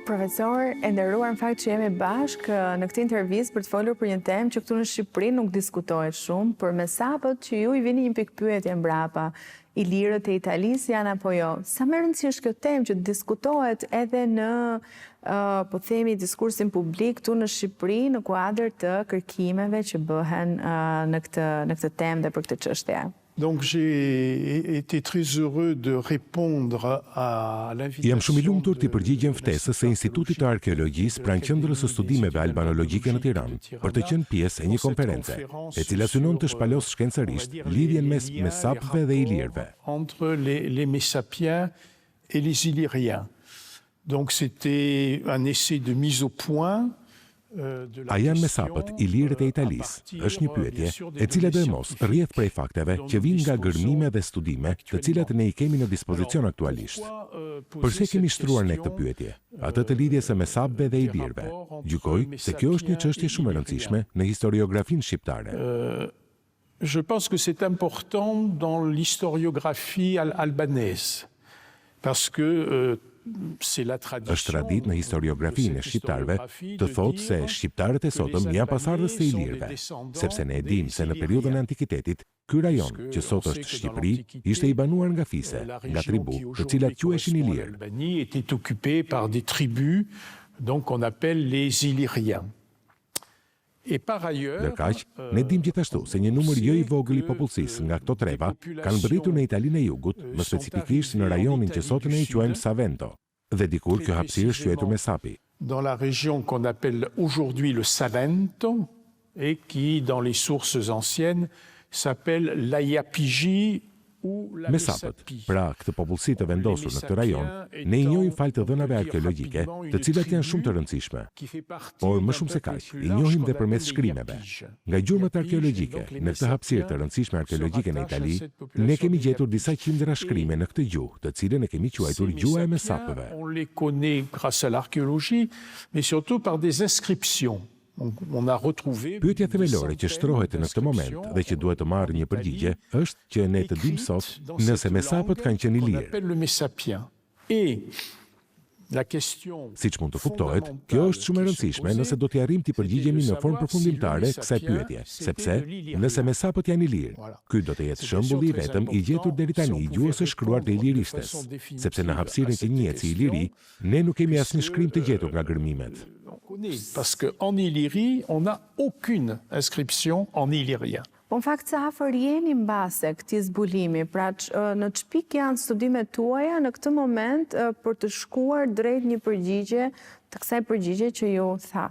Profesor, e nderuar në fakt që jemi bashkë në këtë intervistë për të folur për një temë që këtu në Shqipëri nuk diskutohet shumë, por me sapat që ju i vini një pikë pyetje mbrapa, ilirët e Italisë janë apo jo. Sa më e rëndësishme është kjo temë që diskutohet edhe në po themi diskursin publik këtu në Shqipëri në kuadër të kërkimeve që bëhen në këtë temë dhe për këtë çështje. Donc j'ai été très heureux de répondre à l'invitation. Jam shumë i lumtur të përgjigjem ftesës së Institutit të Arkeologjisë pranë Qendrës së Studimeve Albanologjike në Tiranë për të qenë pjesë e një konference, e cila synon të shpalosë shkencërisht lidhjen mes mesapëve dhe ilirëve. Entre les Messapiens et les Illyriens. Donc c'était un essai de mise au point. A janë mesapët ilirët e Italisë? Është një pyetje e cila do e mos rrjedh prej fakteve që vijnë nga gërmime dhe studime, të cilat ne i kemi në dispozicion aktualisht. Përse kemi shtruar ne këtë pyetje? Atë të lidhjes së mesapëve dhe ilirëve. Gjykoj se kjo është një çështje shumë e rëndësishme në historiografinë shqiptare. Je pense que c'est important dans l'historiographie albanaise parce que është tradit në historiografinë e shqiptarëve të thotë se shqiptarët e sotëm janë pasardhës të ilirëve, sepse ne e dimë se në periudhën e antikitetit, ky rajon që sot është Shqipëri ishte i banuar nga fise, nga tribu, të cilat quheshin ilirë. L'Albanie était occupée par des tribus, donc qu'on appelle les Illyriens. Ndërkaq, ne dim gjithashtu se një numër jo i vogël i popullsisë nga këto treva kanë mbërritur në Italinë e Jugut, më specifikisht në rajonin që sot ne i quajmë Savento, dhe dikur kjo hapësirë është quajtur Mesapi. Dans la région qu'on appelle aujourd'hui le Salento et qui dans les sources anciennes s'appelle l'Aiapigi ou la Mesapët, Messapi. pra këtë popullsi të vendosur në këtë rajon, ne i njohim fal të dhënave arkeologjike, të cilat janë shumë të rëndësishme. Por më shumë se kaq, i njohim dhe përmes shkrimeve. Nga gjurmët arkeologjike, në këtë hapësirë të rëndësishme arkeologjike në Itali, ne kemi gjetur disa qindra shkrime në këtë gjuhë, të cilën e kemi quajtur gjuha e mesapëve. On les connaît grâce à l'archéologie, mais surtout par des inscriptions. On a retrouvé. Pyetja themelore që shtrohet në këtë moment dhe që duhet të marrë një përgjigje është që ne të dimë sot nëse mesapët kanë qenë ilirë. Le Messapien. Et la question. Siç mund të kuptohet, kjo është shumë e rëndësishme nëse do të arrijmë të përgjigjemi në formë përfundimtare kësaj pyetje, sepse nëse mesapët janë ilirë, ky do të jetë shembulli i vetëm i gjetur deri tani i gjuhës së shkruar të ilirishtes, sepse në hapësirën që njihet si iliri, ne nuk kemi asnjë shkrim të gjetur nga gërmimet. Parce qu'en Illyrie, on n'a aucune inscription en illyrien. Po në fakt sa afër jeni mbase këtij zbulimi, pra në ç'pik janë studimet tuaja në këtë moment për të shkuar drejt një përgjigje të kësaj përgjigje që ju tha?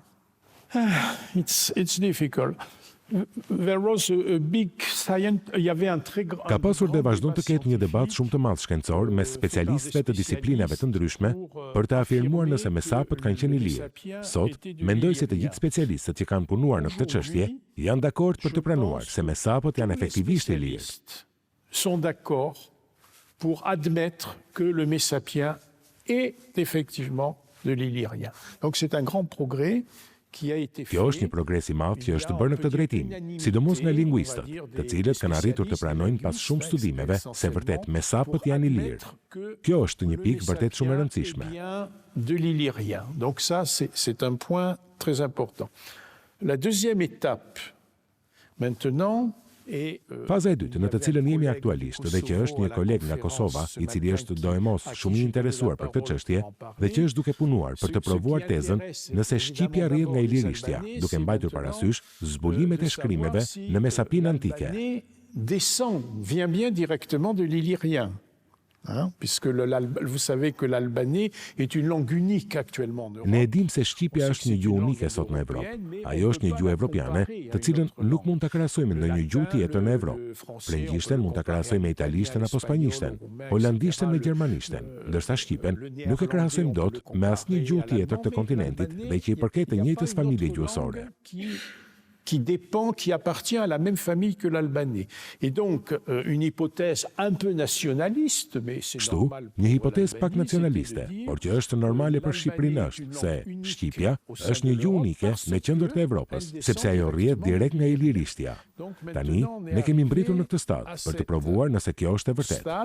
It's difficult. There was a big science, il y avait un très grand. Ka pasur dhe vazhdon të ketë një debat shumë të madh shkencor mes specialistëve të disiplinave të ndryshme për të afirmuar nëse mesapët kanë qenë ilirë. Sot, mendoj se të gjithë specialistët që kanë punuar në këtë çështje janë dakord për të pranuar se mesapët janë efektivisht ilirë. Sont d'accord pour admettre que le Messapien est effectivement de l'illyrien. Donc c'est un grand progrès. Kjo është një progres i madh që është bërë në këtë drejtim, sidomos nga lingvistët, të cilët kanë arritur të pranojnë pas shumë studimeve se vërtet mesapët janë ilirë. Kjo është një pikë vërtet shumë e rëndësishme. De l'illyrien. Donc ça c'est un point très important. La deuxième étape maintenant Faza e dytë, në të cilën jemi aktualisht dhe që është një koleg nga Kosova, i cili është doemos shumë i interesuar për këtë çështje dhe që është duke punuar për të provuar tezën nëse shqipja rrjedh nga ilirishtja, duke mbajtur parasysh zbulimet e shkrimeve në Mesapinë antike. Vient bien directement de l'illyrien. Puisque vous savez que l'albanais est une langue unique actuellement en Europe. Ne dim se shqipja është një gjuhë unike sot në Evropë. Ajo është një gjuhë evropiane, të cilën nuk mund ta krahasojmë me ndonjë gjuhë tjetër në Evropë. Frëngjishten mund ta krahasojmë me italishten apo spanjishten, holandishten me gjermanishten, ndërsa shqipen nuk e krahasojmë dot me asnjë gjuhë tjetër të kontinentit dhe që i përket të njëjtës familje gjuhësore. Qui appartient à la même famille que l'albanais. Et donc, une hypothèse un peu nationaliste, mais c'est normal. Një hipotezë pak nacionaliste, por që është normale për Shqipërinë është se shqipja është një gjuhë unike në qendër të Evropës, sepse ajo rrjedh direkt nga ilirishtja. Tani ne kemi mbritur në këtë stad për të provuar nëse kjo është e vërtetë.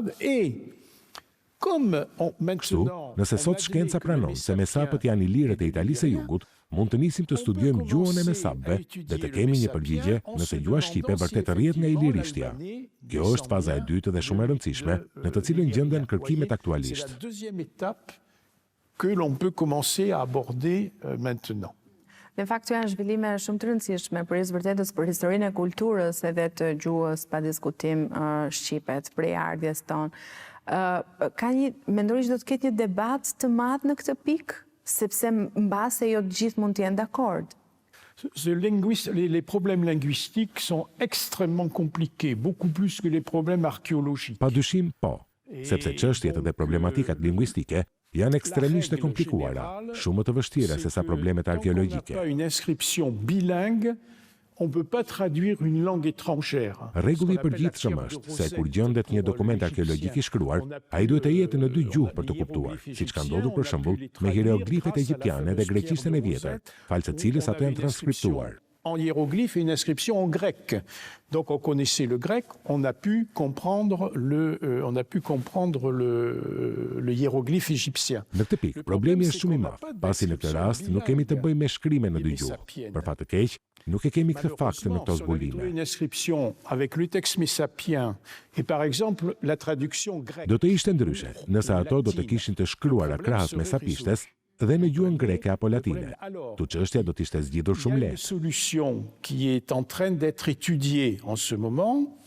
Kështu, nëse sot shkenca pranon se mesapët janë ilirët e Italisë së Jugut, mund të nisim të studiojmë gjuhën e mesapëve dhe të kemi një përgjigje nëse gjuha shqipe vërtet rrjet nga ilirishtja. Kjo është faza e dytë dhe shumë e rëndësishme, në të cilën gjenden kërkimet aktualisht. Que l'on peut commencer à aborder maintenant. Në fakt, janë zhvillime shumë të rëndësishme për vërtetës për historinë e kulturës edhe të gjuhës pa diskutim shqipet, prej ardhjes tonë. Mendoni që do të ketë një debat të madh në këtë pikë, sepse mbase jo të gjithë mund të jenë dakord? Les problèmes linguistiques sont extrêmement compliqués, beaucoup plus que les problèmes archéologiques. Padyshim po, sepse çështjet dhe problematikat lingvistike janë ekstremisht e komplikuara, shumë të vështira se sa problemet arkeologjike. Une inscription bilingue, on ne peut pas traduire une langue étrangère. Rregulli i përgjithshëm është se kur gjendet një dokument arkeologjik i shkruar, ai duhet të jetë në dy gjuhë për të kuptuar, siç ka ndodhur për shembull me hieroglifet egjiptiane dhe greqishtën e vjetër, falë të cilës ato janë transkriptuar. En hiéroglyphe et une inscription en grec. Donc on connaissait le grec, on a pu comprendre le hiéroglyphe égyptien. Në këtë pikë, problemi është shumë i madh, pasi në këtë rast nuk kemi të bëjmë me shkrime në dy gjuhë. Për fat të keq, nuk e kemi këtë fakt në këto zbulime. Une inscription avec le texte messapien et par exemple la traduction grecque. Do të ishte ndryshe, nëse ato do të kishin të shkruara krahas mesapishtes dhe në gjuhën greke apo latine. Tu çështja do të ishte zgjidhur shumë lehtë. Il y a une solution qui est en train d'être étudiée en ce moment,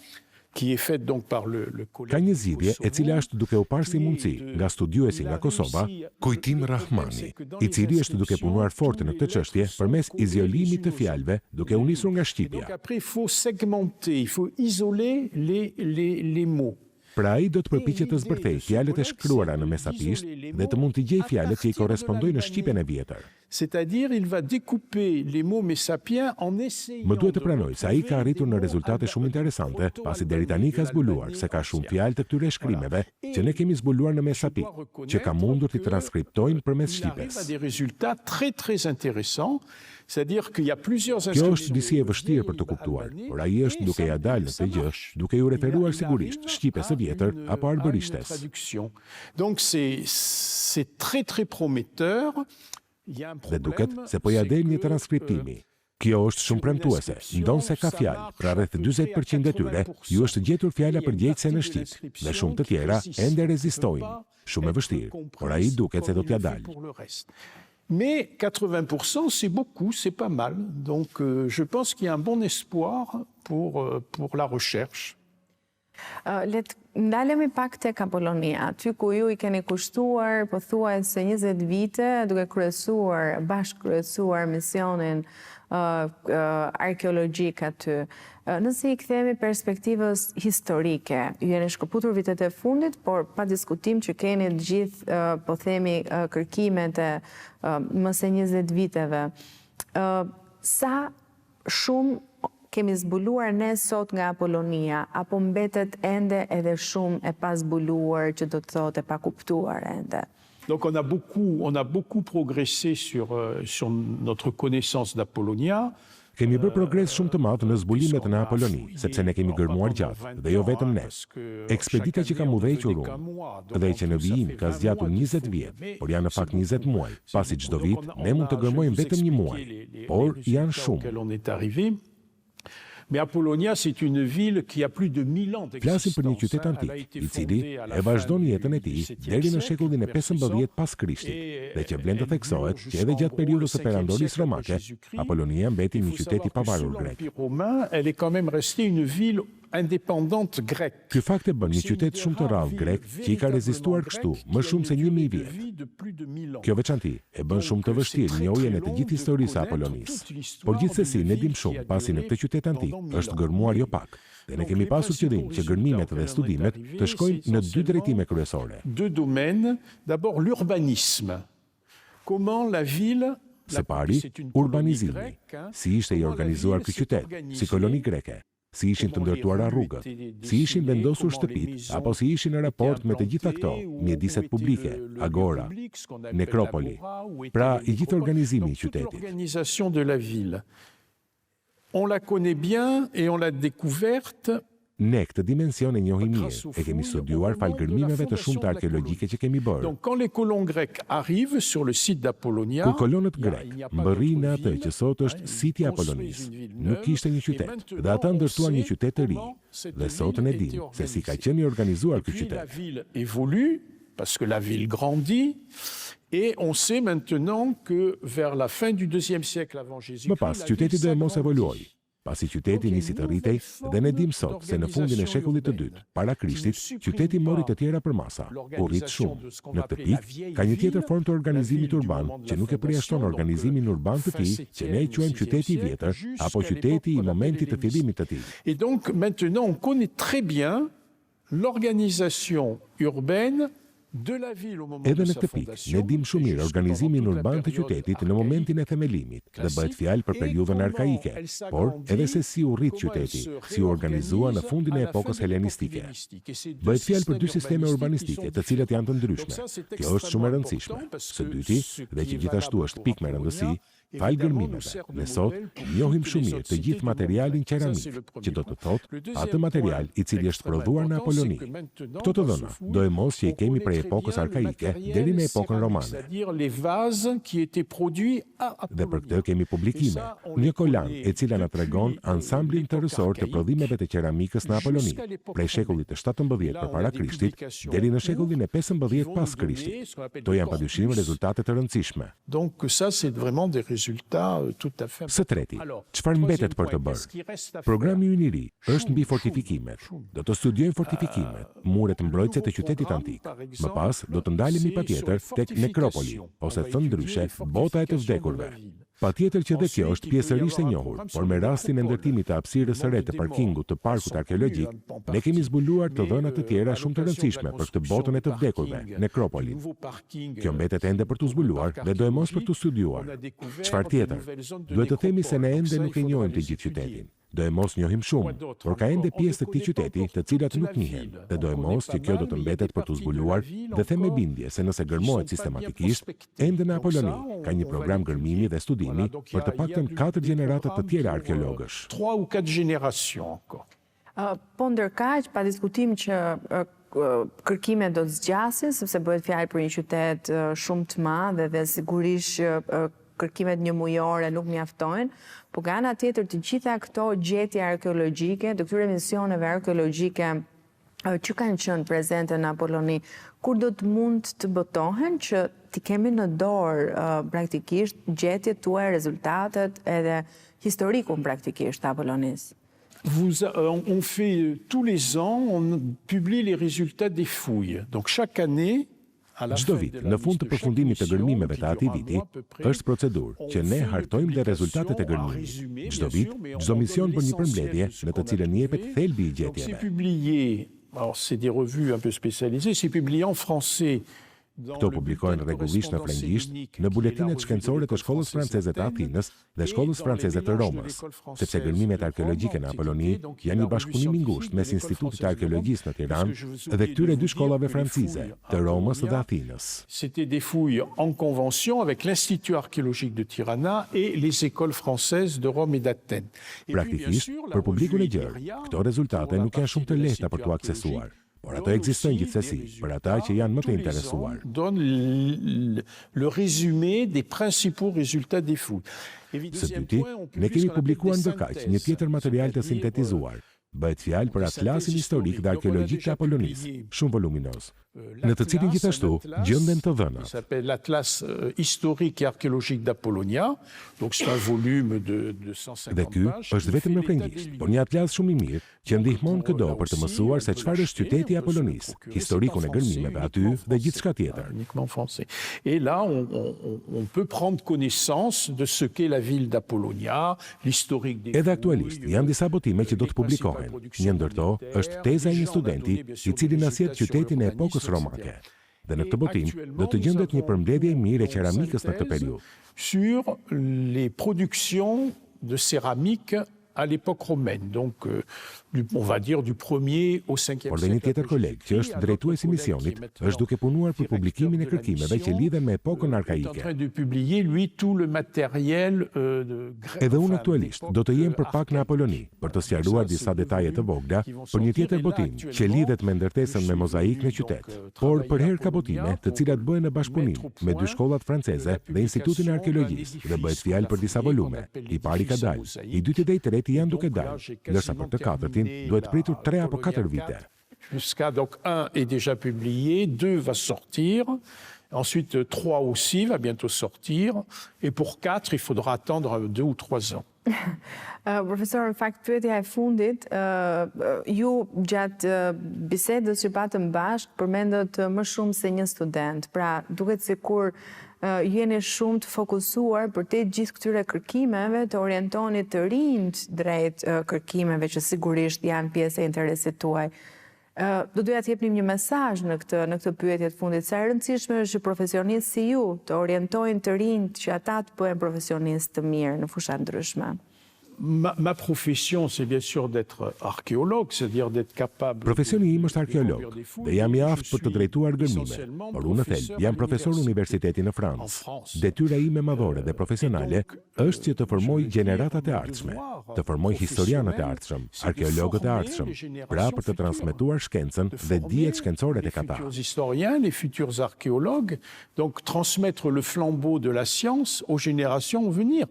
qui est faite donc par le collègue. Ka një zgjidhje e cila është duke u parë si mundësi nga studiuesi nga Kosova, Kujtim Rahmani, i cili është duke punuar fort në këtë çështje përmes izolimit të fjalëve, duke u nisur nga shqipja. Donc après il faut segmenter, il faut isoler les mots. Pra ai do të përpiqet të zbërthejë fjalët e shkruara në mesapisht dhe të mund të gjejë fjalët që i korrespondojnë në shqipen e vjetër. C'est-à-dire il va découper les mots messapiens en essayant. Më duhet të pranoj se ai ka arritur në rezultate shumë interesante, pasi deri tani ka zbuluar se ka shumë fjalë të këtyre shkrimeve që ne kemi zbuluar në mesapik, që ka mundur t'i transkriptojnë përmes shqipes. Des résultats très très intéressants. C'est-à-dire qu'il y a plusieurs Kjo është disi e vështirë për të kuptuar, por ai është duke ja dalë në këtë gjë, duke ju referuar sigurisht shqipes së vjetër apo arbërishtes. Donc c'est très très prometteur. Dhe duket se po ja del një transkriptimi. Kjo është shumë premtuese, ndonse ka fjalë, pra rreth 40% e tyre ju është gjetur fjala përgjegjëse në shqip, dhe shumë të tjera ende rezistojnë. Shumë e vështirë, por ai duket se do t'ja dalë. Mais 80%, c'est beaucoup, c'est pas mal. Donc, je pense qu'il y a un bon espoir pour la recherche. Ndalemi pak tek Apolonia, ty ku ju i keni kushtuar pothuajse 20 vite duke bashkë kryesuar misionin arkeologjik aty. Nëse i kthemi perspektivës historike, ju jeni shkëputur vitet e fundit, por pa diskutim që keni të gjithë, po themi, kërkimet e më se 20 viteve. Sa shumë kemi zbuluar ne sot nga Apolonia, apo mbetet ende edhe shumë e pa zbuluar, që do të thotë e pa kuptuar ende? Donc on a beaucoup progressé sur notre connaissance d'Apollonia. Kemi bërë progres shumë të madh në zbulimet në Apoloni, sepse ne kemi gërmuar gjatë, dhe jo vetëm ne. Ekspedita që kam udhëhequr unë, dhe që në vijim ka zgjatur 20 vjet, por janë në fakt 20 muaj, pasi çdo vit ne mund të gërmojmë vetëm një muaj, por janë shumë. Mais Apollonia, c'est une ville qui a plus de 1000 ans d'existence. Flasim për një qytet antik, i cili e vazhdon jetën e tij deri në shekullin e 15 pas Krishtit, dhe që vlen të theksohet që edhe gjatë periudhës së perandorisë romake, Apollonia mbeti një qytet i pavarur grek. Elle est quand même restée une ville indépendante grecque. Ky fakt e bën një qytet shumë të rrallë grek që i ka rezistuar kështu më shumë se 1000 vjet. Kjo veçanti e bën shumë të vështirë njohjen e të gjithë historisë së Apollonisë. Por gjithsesi ne dim shumë pasi në këtë qytet antik është gërmuar jo pak. Dhe ne kemi pasur qëllim që gërmimet dhe studimet të shkojnë në dy drejtime kryesore. Deux domaines, d'abord l'urbanisme. Comment la ville Së pari, urbanizimi, si ishte i organizuar ky qytet, si koloni greke, si ishin të ndërtuara rrugët, si ishin vendosur shtëpit, apo si ishin në raport me të gjitha këto, mjediset publike, agora, nekropoli, pra i gjithë organizimi i qytetit. L'organisation de la ville. On la connaît bien et on l'a découverte. Ne këtë dimension e njohim mirë, e kemi studiuar falë gërmimeve të shumta arkeologjike që kemi bërë. Donc quand les colons grecs arrivent sur le site d'Apollonia, Kur kolonët grek mbërrin në atë që sot është siti i Apollonisë, nuk kishte një qytet, dhe ata ndërtuan një qytet të ri. Dhe sotën e dim se si ka qenë i organizuar ky qytet. La ville évolue parce que la ville grandit. Et on sait maintenant que vers la fin du IIe siècle avant Jésus-Christ, Më pas, qyteti Demos evoluoi. Pasi qyteti nisi të rritej, dhe ne dim sot se në fundin e shekullit të dytë, para Krishtit, qyteti mori të tjera për masa, u rrit shumë. Në këtë pikë, ka një tjetër formë të organizimit urban që nuk e përjashton organizimin urban të tij, që ne e quajmë qyteti i vjetër apo qyteti i momentit të fillimit të tij. Et donc maintenant on connaît très bien l'organisation urbaine de la ville au moment Edhe de në sa këtë pikë, fondation. ne dim shumë mirë organizimin urban të qytetit në momentin e themelimit, dhe bëhet fjalë për periudhën arkaike, por edhe se si u rrit qyteti, si u organizua në fundin e epokës helenistike. Bëhet fjalë për dy sisteme urbanistike, të cilat janë të ndryshme. Kjo është shumë e rëndësishme. Së dyti, dhe që gjithashtu është pikë me rëndësi, falë gërmimeve, ne sot njohim shumë mirë të gjithë materialin qeramik, që do të thotë atë material i cili është prodhuar në Apolloni. Këto të dhëna do e mos që i kemi prej epokës arkaike deri në epokën romane. Dhe për këtë kemi publikime, një kolan e cila na tregon ansamblin tërësor të prodhimeve të qeramikës në Apolloni, prej shekullit të 17 përpara Krishtit deri në shekullin e 15 pas Krishtit. To janë padyshim rezultate të rëndësishme. Donc ça c'est vraiment des résultats tout à fait. Së treti, çfarë mbetet për të bërë? Programi ynë i ri është mbi fortifikimet. Do të studiojmë fortifikimet, muret mbrojtëse të qytetit antik. Më pas do të ndalemi patjetër tek nekropoli, ose thënë ndryshe, bota e të vdekurve. Patjetër që dhe kjo është pjesërisht e njohur, por me rastin e ndërtimit të hapësirës së re të parkingut të parkut arkeologjik, ne kemi zbuluar të dhëna të tjera shumë të rëndësishme për këtë botën e të vdekurve, nekropolin. Kjo mbetet ende për të zbuluar dhe do e mos për të studiuar. Çfarë tjetër? Duhet të themi se ne ende nuk e njohim të gjithë qytetin. Do e mos njohim shumë, por ka ende pjesë të këtij qyteti të cilat nuk njihen, dhe do e mos që kjo do të mbetet për të zbuluar dhe them me bindje se nëse gërmohet sistematikisht, ende në Apolloni ka një program gërmimi dhe studimi për të paktën 4 gjenerata të tjera arkeologësh. 3 ou 4 générations encore. Po ndërkaq, pa diskutim që kërkimet do të zgjasin, sepse bëhet fjalë për një qytet shumë të madh dhe sigurisht kërkimet një mujore nuk mjaftojnë, po nga ana tjetër të gjitha këto gjetje arkeologjike, të këtyre misioneve arkeologjike që kanë qenë prezente në Apolloni, kur do të mund të botohen që ti kemi në dorë praktikisht gjetjet tuaja, rezultatet edhe historikun praktikisht të Apollonisë? On fait tous les ans, on publie les résultats des fouilles. Donc chaque année, çdo vit, në fund të përfundimit të gërmimeve të atij viti, është procedurë që ne hartojmë dhe rezultatet e gërmimit. Çdo vit, çdo mision bën një përmbledhje në të cilën jepet thelbi i gjetjeve. Alors c'est des revues un peu spécialisées, c'est publié en français. Këto publikohen rregullisht në frëngjisht në buletinet shkencore të Shkollës Franceze të Athinës dhe Shkollës Franceze të Romës, sepse gërmimet arkeologjike në Apolloni janë një bashkëpunim i ngushtë mes Institutit të Arkeologjisë në Tiranë dhe këtyre dy shkollave francize, të Romës dhe Athinës. C'était des fouilles en convention avec l'Institut archéologique de Tirana et les écoles françaises de Rome et d'Athènes. Praktikisht, për publikun e gjerë, këto rezultate nuk janë shumë të lehta për t'u aksesuar. Por ato ekzistojnë gjithsesi, për ata që janë më të interesuar. Donne le résumé des principaux résultats des fouilles. Së dyti, ne kemi publikuar ndërkaq një tjetër material të sintetizuar. Bëhet fjalë për atlasin historik dhe arkeologjik të Apollonisë, shumë voluminoz, në të cilin gjithashtu gjenden të dhënat. S'appelle l'Atlas historique et archéologique d'Apollonia, donc c'est un volume de 150 Dhe ky është vetëm në frëngjisht, por një atlas shumë i mirë që ndihmon këdo për të mësuar se çfarë është qyteti i Apollonisë, historikun e gërmimeve aty dhe gjithçka tjetër. Uniquement français. Et là, on peut prendre connaissance de ce qu'est la ville d'Apollonia, l'historique des. Edhe aktualisht janë disa botime që do të publikohen. Një ndër to është teza e një studenti i cili na sjell qytetin e epokës romake. Dhe në këtë botim do të gjendet një përmbledhje e mirë e ceramikës në këtë periudhë. Sur les productions de céramique à l'époque romaine, donc on va dire du 1er au 5e Por dhe një tjetër koleg, që është drejtuesi i misionit, është duke punuar për publikimin e kërkimeve që lidhen me epokën arkaike. Edhe unë aktualisht do të jem për pak në Apoloni, për të sqaruar disa detaje të vogla për një tjetër botim që lidhet me ndërtesën me mozaik në qytet, por për herë ka botime të cilat bëhen në bashkëpunim me dy shkollat franceze dhe Institutin e Arkeologjisë dhe bëhet fjalë për disa volume. I pari ka dalë, i dyti dhe i treti janë duke dalë, ndërsa për të katërtin duhet pritur 3 apo 4 vite. Jusqu'à donc 1 est déjà publié, 2 va sortir, ensuite 3 aussi va bientôt sortir, et pour 4 il faudra attendre 2 ou 3 ans. Profesor, në fakt, pyetja e fundit, ju gjatë bisedës që patëm bashkë përmendët më shumë se një student. Pra, duket sikur ju jeni shumë të fokusuar për te gjithë këtyre kërkimeve të orientoni të rinjt drejt kërkimeve që sigurisht janë pjesë e interesit tuaj. Do doja të jepnim një mesazh në këtë pyetje të fundit. Sa e rëndësishme është që profesionistë si ju të orientojnë të rinjt që ata të bëhen profesionistë të mirë në fusha ndryshme? Ma profession, c'est bien sûr d'être archéologue, c'est-à-dire d'être capable... Profesioni im është arkeolog, dhe jam i aftë për të drejtuar gërmime, por unë në thelb jam profesor universiteti në Francë. Detyra ime madhore dhe profesionale është që të formoj gjeneratat e ardhshme, të formoj historianët e ardhshëm, arkeologët e ardhshëm, pra për të transmetuar shkencën dhe dijet shkencore tek ata. Les historiens, les futurs archéologues, donc transmettre le flambeau de la science aux générations à venir.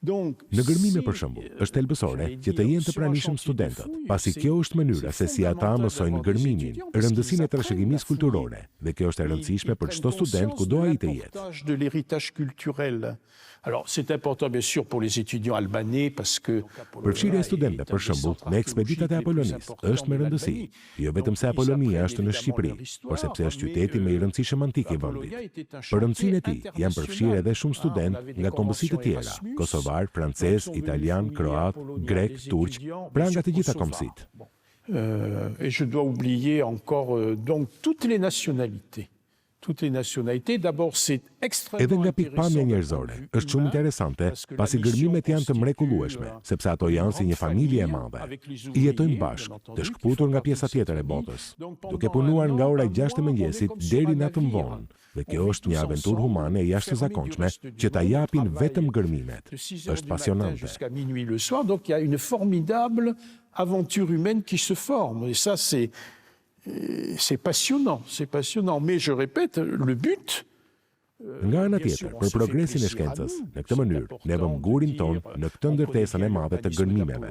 Në gërmime për shembull, është thelbësore që të jenë të pranishëm studentët, pasi kjo është mënyra se si ata mësojnë gërmimin, rëndësinë e trashëgimisë kulturore, dhe kjo është e rëndësishme për çdo student kudo ai të jetë. De l'héritage culturel. Alors, c'est important bien sûr pour les étudiants albanais parce que përfshirja e studentëve për shembull në ekspeditat e Apolonisë është me rëndësi, jo vetëm se Apolonia është në Shqipëri, por sepse është qyteti më i rëndësishëm antik i vendit. Për rëndësinë e tij janë përfshirë edhe shumë studentë nga kombësitë të tjera, kosovar, francez, italian, kroat, grek, turq, pra nga të gjitha kombësitë. Et je dois oublier encore donc toutes les nationalités. Toutes les nationalités, d'abord c'est extrêmement Edhe nga pikpamja njerëzore, është shumë interesante, pasi gërmimet janë të mrekullueshme, sepse ato janë si një familje e madhe. I jetojnë bashkë, të shkëputur nga pjesa tjetër e botës, duke punuar nga ora 6 e mëngjesit deri natën vonë. Dhe kjo është një aventurë humane e jashtëzakonshme që ta japin vetëm gërmimet. Është pasionante. Jusqu'à minuit le soir, donc il y a une formidable aventure humaine qui se forme. Et ça, c'est passionnant. Mais je répète, le but... Nga ana tjetër, për progresin e shkencës, në këtë mënyrë, ne vëmë gurin ton në këtë ndërtesën e madhe të gërmimeve.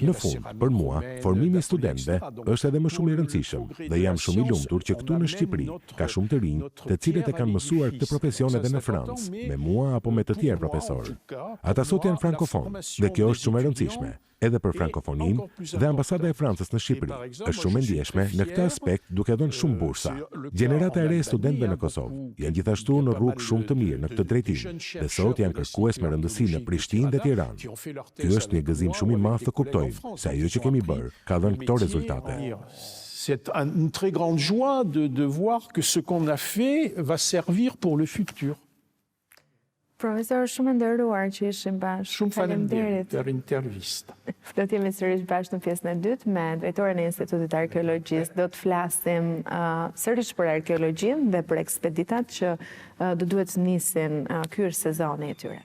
Në fund, për mua, formimi i studentëve është edhe më shumë i rëndësishëm dhe jam shumë i lumtur që këtu në Shqipëri ka shumë të rinj të cilët e kanë mësuar këtë profesion edhe në Francë, me mua apo me të tjerë profesorë. Ata sot janë frankofonë dhe kjo është shumë e rëndësishme. Edhe për frankofonin dhe ambasada e Francës në Shqipëri është shumë e ndjeshme në këtë aspekt duke dhënë shumë bursa. Gjenerata e re e studentëve në Kosovë janë gjithashtu në rrugë shumë të mirë në këtë drejtim dhe sot janë kërkues me rëndësi në Prishtinë dhe Tiranë. Ky është një gëzim shumë i madh të kuptojmë se ajo që kemi bërë ka dhënë këto rezultate. C'est une très grande joie de voir que ce qu'on a fait va servir pour le futur. Profesor, shumë nderuar që ishim bashkë. Shumë faleminderit për intervistë. Do të jemi sërish bashkë në pjesën e dytë me drejtoren e Institutit Arkeologjisë. Do të flasim sërish për arkeologjinë dhe për ekspeditat që do duhet nisin ky sezoni i tyre.